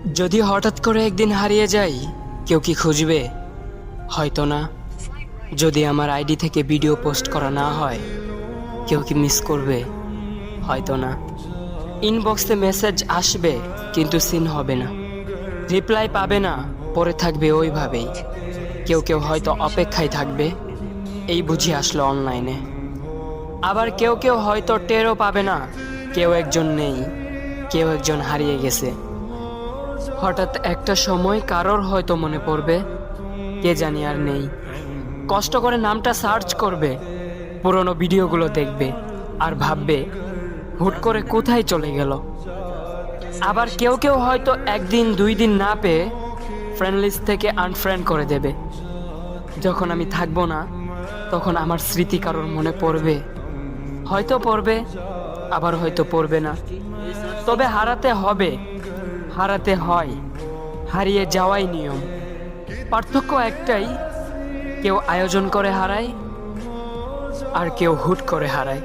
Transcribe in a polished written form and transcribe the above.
যদি হঠাৎ করে একদিন হারিয়ে যাই, কেউ কি খুঁজবে? হয়তো না। যদি আমার আইডি থেকে ভিডিও পোস্ট করা না হয়, কেউ কি মিস করবে? হয়তো না। ইনবক্সে মেসেজ আসবে কিন্তু সিন হবে না, রিপ্লাই পাবে না, পরে থাকবে ওইভাবেই। কেউ কেউ হয়তো অপেক্ষায় থাকবে, এই বুঝি আসলো অনলাইনে। আবার কেউ কেউ হয়তো টেরও পাবে না, কেউ একজন নেই, কেউ একজন হারিয়ে গেছে। হঠাৎ একটা সময় কারোর হয়তো মনে পড়বে, কে জানি আর নেই। কষ্ট করে নামটা সার্চ করবে, পুরনো ভিডিওগুলো দেখবে আর ভাববে হুট করে কোথায় চলে গেল। আবার কেউ কেউ হয়তো একদিন দুই দিন না পেয়ে ফ্রেন্ড লিস্ট থেকে আনফ্রেন্ড করে দেবে। যখন আমি থাকবো না, তখন আমার স্মৃতি কারোর মনে পড়বে, হয়তো পড়বে, আবার হয়তো পড়বে না। তবে হারাতে হবে, হারাতে হয়, হারিয়ে যাওয়াই নিয়ম। পার্থক্য একটাই, কেউ আয়োজন করে হারায় আর কেউ হুট করে হারায়।